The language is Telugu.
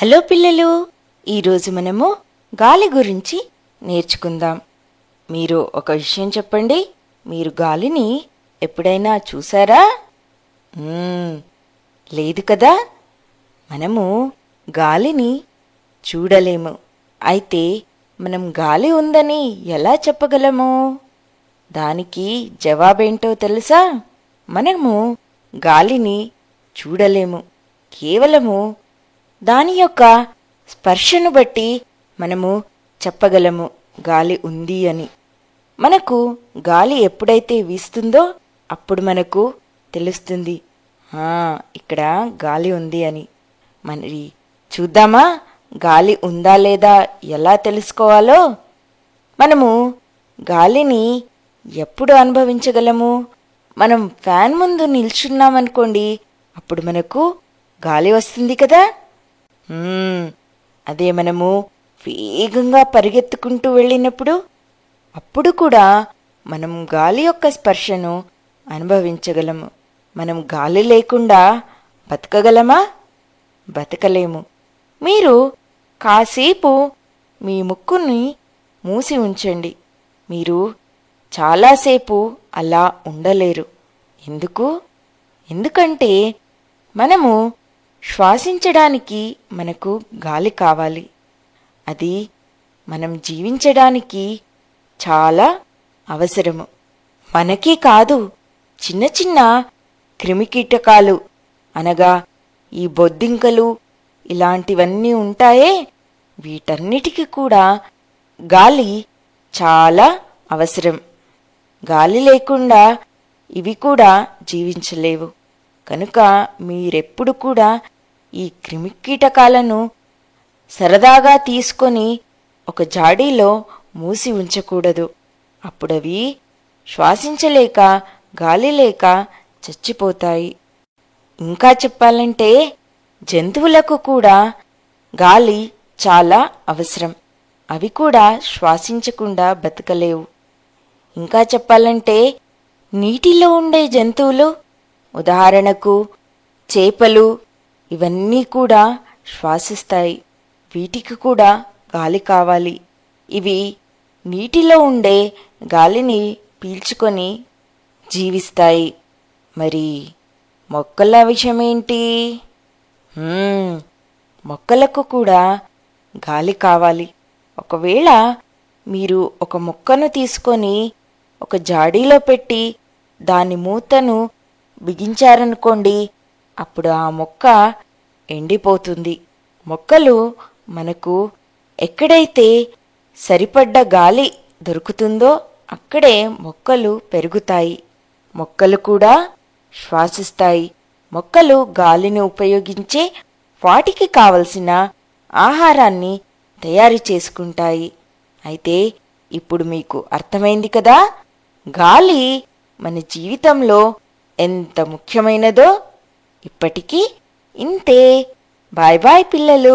హలో పిల్లలు, ఈరోజు మనము గాలి గురించి నేర్చుకుందాం. మీరు ఒక విషయం చెప్పండి, మీరు గాలిని ఎప్పుడైనా చూసారా? లేదు కదా. మనము గాలిని చూడలేము. అయితే మనం గాలి ఉందని ఎలా చెప్పగలము? దానికి జవాబేంటో తెలుసా? మనము గాలిని చూడలేము. కేవలము దాని యొక్క స్పర్శను బట్టి మనము చెప్పగలము గాలి ఉంది అని. మనకు గాలి ఎప్పుడైతే వీస్తుందో అప్పుడు మనకు తెలుస్తుంది ఇక్కడ గాలి ఉంది అని. మరి చూద్దామా గాలి ఉందా లేదా ఎలా తెలుసుకోవాలో? మనము గాలిని ఎప్పుడు అనుభవించగలము? మనం ఫ్యాన్ ముందు నిల్చున్నామనుకోండి, అప్పుడు మనకు గాలి వస్తుంది కదా. అదే మనము వేగంగా పరిగెత్తుకుంటూ వెళ్ళినప్పుడు అప్పుడు కూడా మనం గాలి యొక్క స్పర్శను అనుభవించగలము. మనం గాలి లేకుండా బతకగలమా? బతకలేము. మీరు కాసేపు మీ ముక్కుని మూసి ఉంచండి. మీరు చాలాసేపు అలా ఉండలేరు. ఎందుకంటే మనము శ్వాసించడానికి మనకు గాలి కావాలి. అది మనం జీవించడానికి చాలా అవసరము. మనకే కాదు, చిన్న చిన్న క్రిమికీటకాలు అనగా ఈ బొద్దింకలు ఇలాంటివన్నీ ఉంటాయే, వీటన్నిటికీ కూడా గాలి చాలా అవసరం. గాలి లేకుండా ఇవి కూడా జీవించలేవు. కనుక మీరెప్పుడు కూడా ఈ క్రిమికీటకాలను సరదాగా తీసుకొని ఒక జాడీలో మూసి ఉంచకూడదు. అప్పుడవి శ్వాసించలేక గాలి లేక చచ్చిపోతాయి. ఇంకా చెప్పాలంటే జంతువులకు కూడా గాలి చాలా అవసరం. అవి కూడా శ్వాసించకుండా బతకలేవు. ఇంకా చెప్పాలంటే నీటిలో ఉండే జంతువులు, ఉదాహరణకు చేపలు, ఇవన్నీ కూడా శ్వాసిస్తాయి. వీటికి కూడా గాలి కావాలి. ఇవి నీటిలో ఉండే గాలిని పీల్చుకొని జీవిస్తాయి. మరి మొక్కల విషయమేంటి? మొక్కలకు కూడా గాలి కావాలి. ఒకవేళ మీరు ఒక మొక్కను తీసుకొని ఒక జాడీలో పెట్టి దాని మూతను బిగించారనుకోండి, అప్పుడు ఆ మొక్క ఎండిపోతుంది. మొక్కలు మనకు ఎక్కడైతే సరిపడ్డ గాలి దొరుకుతుందో అక్కడే మొక్కలు పెరుగుతాయి. మొక్కలు కూడా శ్వాసిస్తాయి. మొక్కలు గాలిని ఉపయోగించే వాటికి కావలసిన ఆహారాన్ని తయారు చేసుకుంటాయి. అయితే ఇప్పుడు మీకు అర్థమైంది కదా, గాలి మన జీవితంలో ఎంత ముఖ్యమైనదో. ఇప్పటికీ ఇంతే. బాయ్ బాయ్ పిల్లలు.